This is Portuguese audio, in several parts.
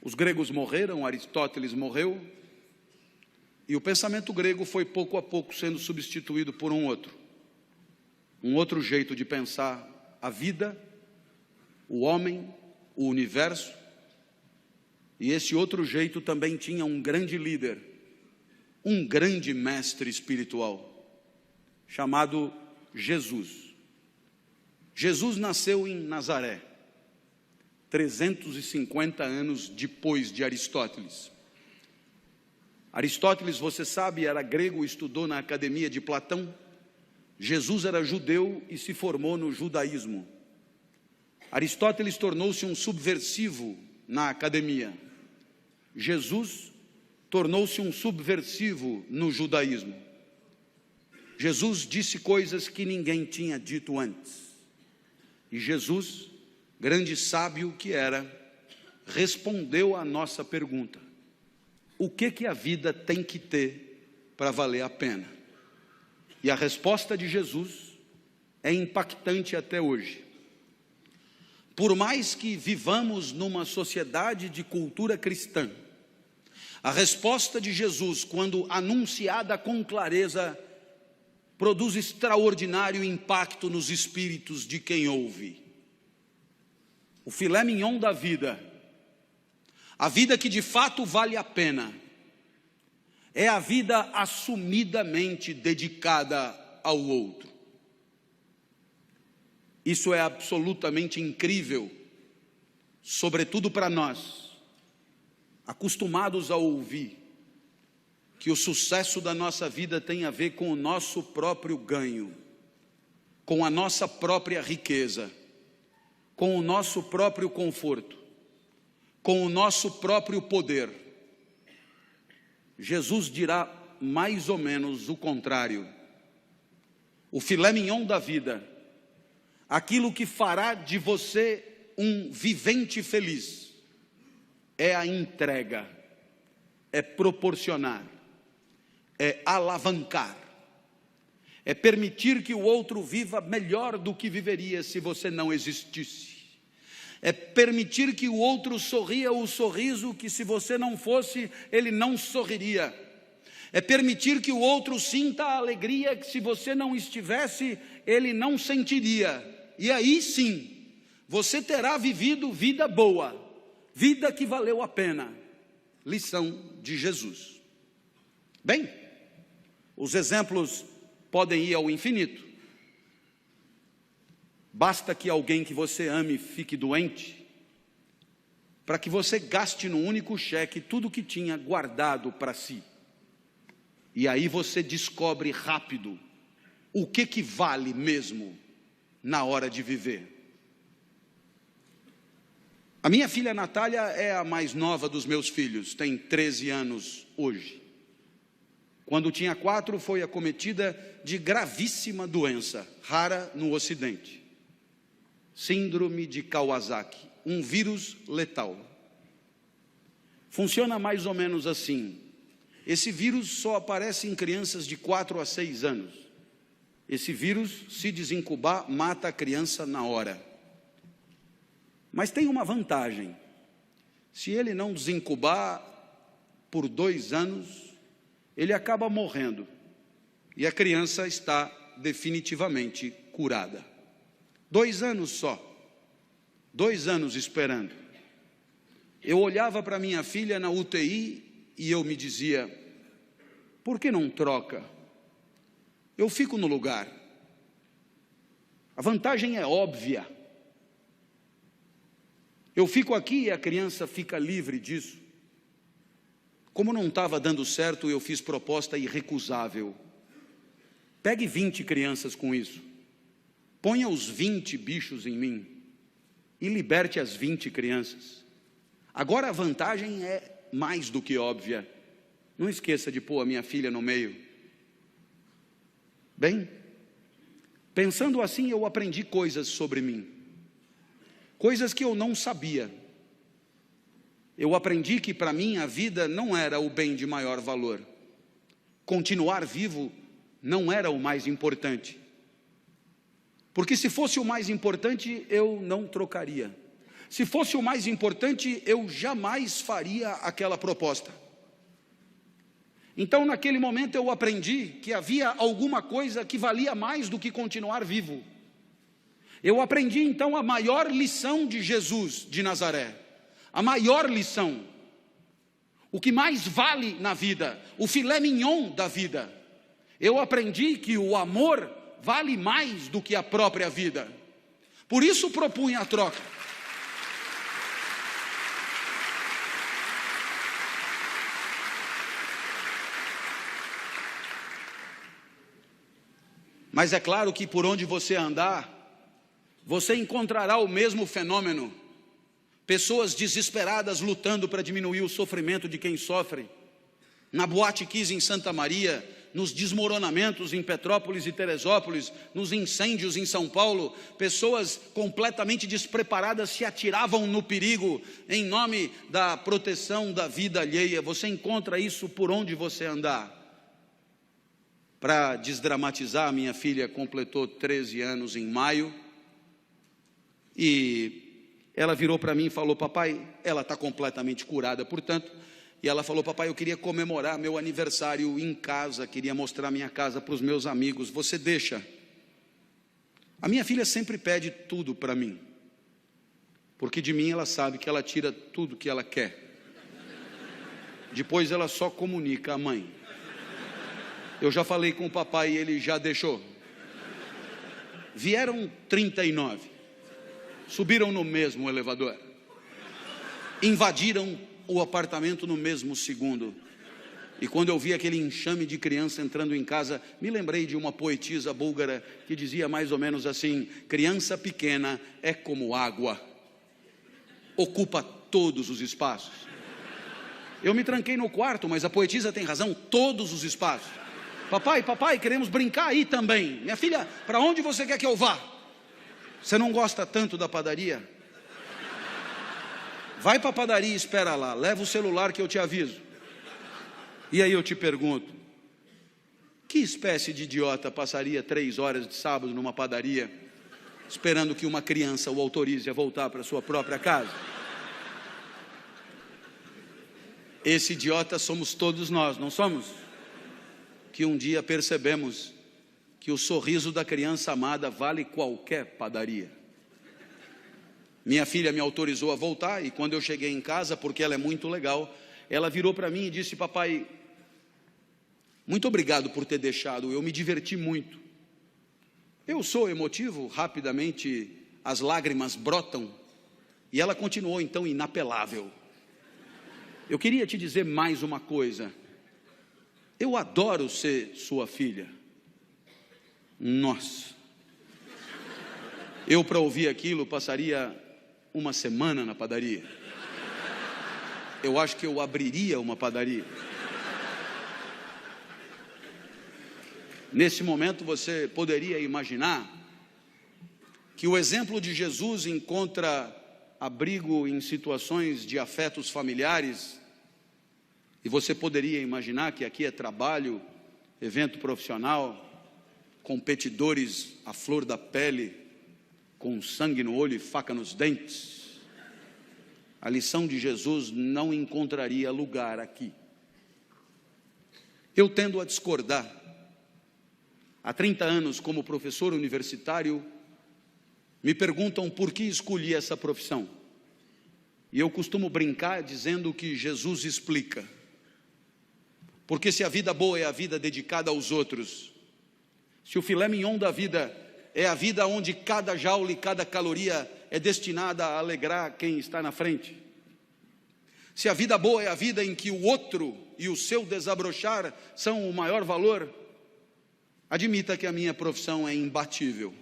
Os gregos morreram, Aristóteles morreu, e o pensamento grego foi pouco a pouco sendo substituído por um outro jeito de pensar a vida, o homem, o universo. E esse outro jeito também tinha um grande líder, um grande mestre espiritual, chamado Jesus. Jesus nasceu em Nazaré, 350 anos depois de Aristóteles. Aristóteles, você sabe, era grego, estudou na academia de Platão. Jesus era judeu e se formou no judaísmo. Aristóteles tornou-se um subversivo na academia. Jesus tornou-se um subversivo no judaísmo. Jesus disse coisas que ninguém tinha dito antes. E Jesus, grande sábio que era, respondeu à nossa pergunta: o que a vida tem que ter para valer a pena? E a resposta de Jesus é impactante até hoje. Por mais que vivamos numa sociedade de cultura cristã, a resposta de Jesus, quando anunciada com clareza, produz extraordinário impacto nos espíritos de quem ouve. O filé mignon da vida, a vida que de fato vale a pena, é a vida assumidamente dedicada ao outro. Isso é absolutamente incrível, sobretudo para nós, acostumados a ouvir que o sucesso da nossa vida tem a ver com o nosso próprio ganho, com a nossa própria riqueza, com o nosso próprio conforto, com o nosso próprio poder. Jesus dirá mais ou menos o contrário. O filé mignon da vida, aquilo que fará de você um vivente feliz, é a entrega, é proporcionar, é alavancar, é permitir que o outro viva melhor do que viveria se você não existisse, é permitir que o outro sorria o sorriso que, se você não fosse, ele não sorriria, é permitir que o outro sinta a alegria que, se você não estivesse, ele não sentiria. E aí sim, você terá vivido vida boa, vida que valeu a pena. Lição de Jesus. Bem, os exemplos podem ir ao infinito. Basta que alguém que você ame fique doente, para que você gaste num único cheque tudo que tinha guardado para si. E aí você descobre rápido o que vale mesmo na hora de viver. A minha filha Natália é a mais nova dos meus filhos, tem 13 anos hoje. Quando tinha 4, foi acometida de gravíssima doença, rara no Ocidente. Síndrome de Kawasaki, um vírus letal. Funciona mais ou menos assim. Esse vírus só aparece em crianças de 4 a 6 anos. Esse vírus, se desincubar, mata a criança na hora. Mas tem uma vantagem: se ele não desincubar por 2 anos, ele acaba morrendo, e a criança está definitivamente curada. 2 anos só, 2 anos esperando. Eu olhava para minha filha na UTI e eu me dizia: por que não troca? Eu fico no lugar. A vantagem é óbvia. Eu fico aqui e a criança fica livre disso. Como não estava dando certo, eu fiz proposta irrecusável. Pegue 20 crianças com isso. Ponha os 20 bichos em mim e liberte as 20 crianças. Agora a vantagem é mais do que óbvia. Não esqueça de pôr a minha filha no meio. Bem, pensando assim, eu aprendi coisas sobre mim. Coisas que eu não sabia. Eu aprendi que para mim a vida não era o bem de maior valor. Continuar vivo não era o mais importante. Porque se fosse o mais importante, eu não trocaria. Se fosse o mais importante, eu jamais faria aquela proposta. Então, naquele momento, eu aprendi que havia alguma coisa que valia mais do que continuar vivo. Eu aprendi, então, a maior lição de Jesus de Nazaré. A maior lição. O que mais vale na vida, o filé mignon da vida. Eu aprendi que o amor vale mais do que a própria vida. Por isso propunha a troca. Mas é claro que por onde você andar, você encontrará o mesmo fenômeno. Pessoas desesperadas lutando para diminuir o sofrimento de quem sofre. Na Boate Kiss em Santa Maria, nos desmoronamentos em Petrópolis e Teresópolis, nos incêndios em São Paulo, pessoas completamente despreparadas se atiravam no perigo em nome da proteção da vida alheia. Você encontra isso por onde você andar. Para desdramatizar, minha filha completou 13 anos em maio, e ela virou para mim e falou: papai, ela está completamente curada, portanto, e ela falou: papai, eu queria comemorar meu aniversário em casa, queria mostrar minha casa para os meus amigos, você deixa? A minha filha sempre pede tudo para mim, porque de mim ela sabe que ela tira tudo que ela quer, depois ela só comunica à mãe. Eu já falei com o papai e ele já deixou. Vieram 39, subiram no mesmo elevador, invadiram o apartamento no mesmo segundo. E quando eu vi aquele enxame de criança entrando em casa, me lembrei de uma poetisa búlgara que dizia mais ou menos assim: criança pequena é como água, ocupa todos os espaços. Eu me tranquei no quarto, mas a poetisa tem razão, todos os espaços. Papai, queremos brincar aí também. Minha filha, para onde você quer que eu vá? Você não gosta tanto da padaria? Vai para a padaria e espera lá, leva o celular que eu te aviso. E aí eu te pergunto, que espécie de idiota passaria 3 horas de sábado numa padaria, esperando que uma criança o autorize a voltar para sua própria casa? Esse idiota somos todos nós, não somos? Que um dia percebemos que o sorriso da criança amada vale qualquer padaria. Minha filha me autorizou a voltar, e quando eu cheguei em casa, porque ela é muito legal, ela virou para mim e disse: papai, muito obrigado por ter deixado, eu me diverti muito. Eu sou emotivo, rapidamente as lágrimas brotam, e ela continuou então inapelável: eu queria te dizer mais uma coisa, eu adoro ser sua filha. Nossa, eu para ouvir aquilo passaria uma semana na padaria. Eu acho que eu abriria uma padaria. Nesse momento você poderia imaginar que o exemplo de Jesus encontra abrigo em situações de afetos familiares. E você poderia imaginar que aqui é trabalho, evento profissional, competidores à flor da pele, com sangue no olho e faca nos dentes. A lição de Jesus não encontraria lugar aqui. Eu tendo a discordar. Há 30 anos, como professor universitário, me perguntam por que escolhi essa profissão. E eu costumo brincar dizendo que Jesus explica. Porque se a vida boa é a vida dedicada aos outros, se o filé mignon da vida é a vida onde cada jaula e cada caloria é destinada a alegrar quem está na frente, se a vida boa é a vida em que o outro e o seu desabrochar são o maior valor, admita que a minha profissão é imbatível.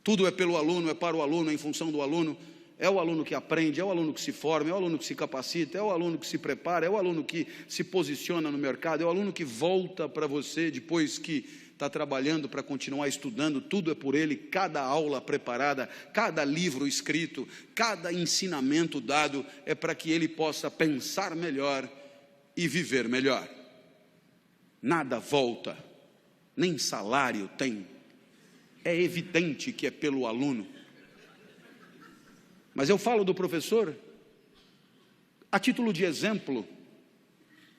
Tudo é pelo aluno, é para o aluno, é em função do aluno. É o aluno que aprende, é o aluno que se forma, é o aluno que se capacita, é o aluno que se prepara, é o aluno que se posiciona no mercado, é o aluno que volta para você depois que está trabalhando para continuar estudando. Tudo é por ele, cada aula preparada, cada livro escrito, cada ensinamento dado é para que ele possa pensar melhor e viver melhor. Nada volta, nem salário tem. É evidente que é pelo aluno. Mas eu falo do professor a título de exemplo.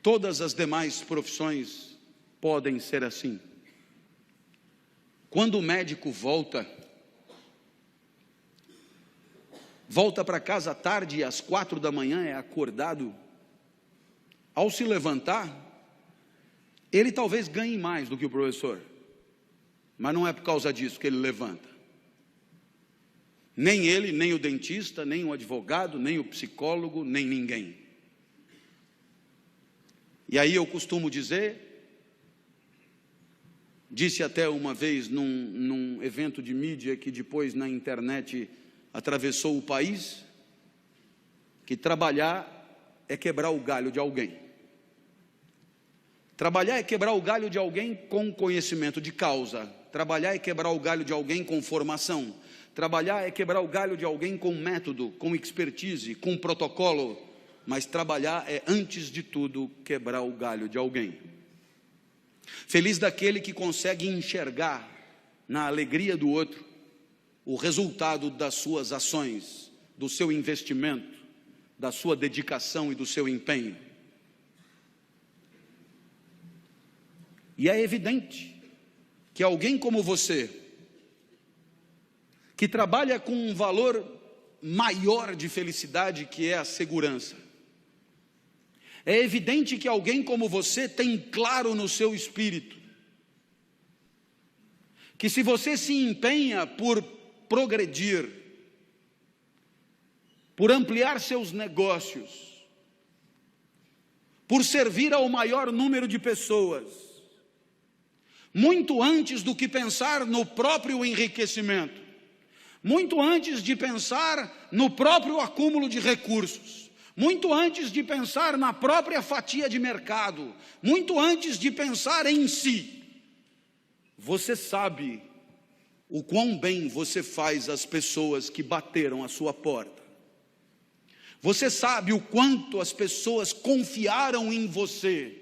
Todas as demais profissões podem ser assim. Quando o médico volta para casa à tarde e às 4 da manhã é acordado, ao se levantar, ele talvez ganhe mais do que o professor, mas não é por causa disso que ele levanta. Nem ele, nem o dentista, nem o advogado, nem o psicólogo, nem ninguém. E aí eu costumo dizer, disse até uma vez num evento de mídia que depois na internet atravessou o país, que trabalhar é quebrar o galho de alguém. Trabalhar é quebrar o galho de alguém com conhecimento de causa. Trabalhar é quebrar o galho de alguém com formação. Trabalhar é quebrar o galho de alguém com método, com expertise, com protocolo. Mas trabalhar é, antes de tudo, quebrar o galho de alguém. Feliz daquele que consegue enxergar na alegria do outro o resultado das suas ações, do seu investimento, da sua dedicação e do seu empenho. E é evidente que alguém como você, que trabalha com um valor maior de felicidade, que é a segurança, é evidente que alguém como você tem claro no seu espírito que se você se empenha por progredir, por ampliar seus negócios, por servir ao maior número de pessoas, muito antes do que pensar no próprio enriquecimento, muito antes de pensar no próprio acúmulo de recursos, muito antes de pensar na própria fatia de mercado, muito antes de pensar em si, você sabe o quão bem você faz às pessoas que bateram à sua porta. Você sabe o quanto as pessoas confiaram em você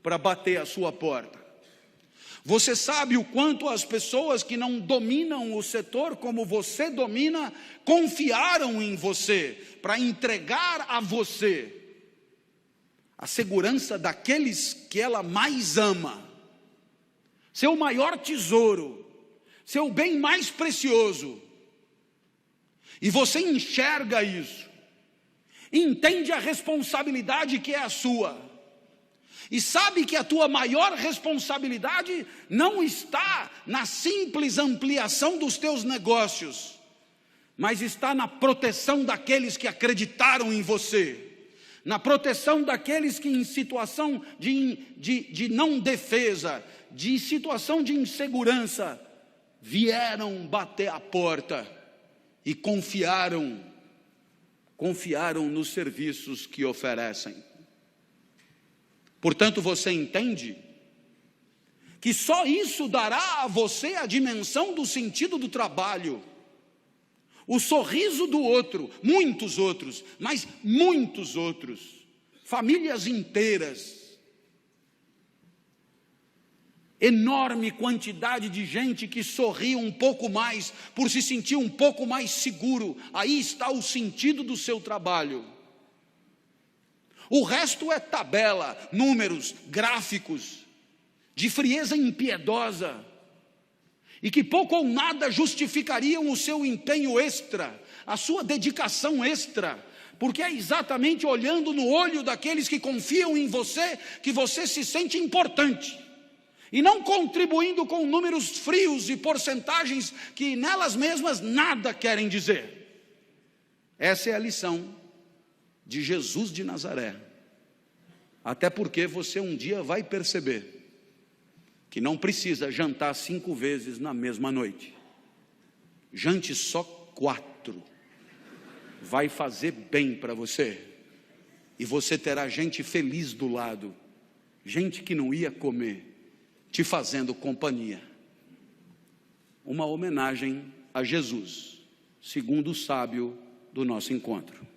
para bater à sua porta. Você sabe o quanto as pessoas que não dominam o setor como você domina, confiaram em você para entregar a você a segurança daqueles que ela mais ama, seu maior tesouro, seu bem mais precioso. E você enxerga isso, entende a responsabilidade que é a sua, e sabe que a tua maior responsabilidade não está na simples ampliação dos teus negócios, mas está na proteção daqueles que acreditaram em você, na proteção daqueles que em situação de não defesa, de situação de insegurança, vieram bater a porta e confiaram nos serviços que oferecem. Portanto, você entende que só isso dará a você a dimensão do sentido do trabalho, o sorriso do outro, muitos outros, mas muitos outros, famílias inteiras, enorme quantidade de gente que sorri um pouco mais, por se sentir um pouco mais seguro. Aí está o sentido do seu trabalho. O resto é tabela, números, gráficos, de frieza impiedosa, e que pouco ou nada justificariam o seu empenho extra, a sua dedicação extra, porque é exatamente olhando no olho daqueles que confiam em você, que você se sente importante, e não contribuindo com números frios e porcentagens que nelas mesmas nada querem dizer. Essa é a lição de Jesus de Nazaré. Até porque você um dia vai perceber que não precisa jantar 5 vezes na mesma noite. Jante só 4. Vai fazer bem para você. E você terá gente feliz do lado, gente que não ia comer, te fazendo companhia. Uma homenagem a Jesus, segundo o sábio do nosso encontro.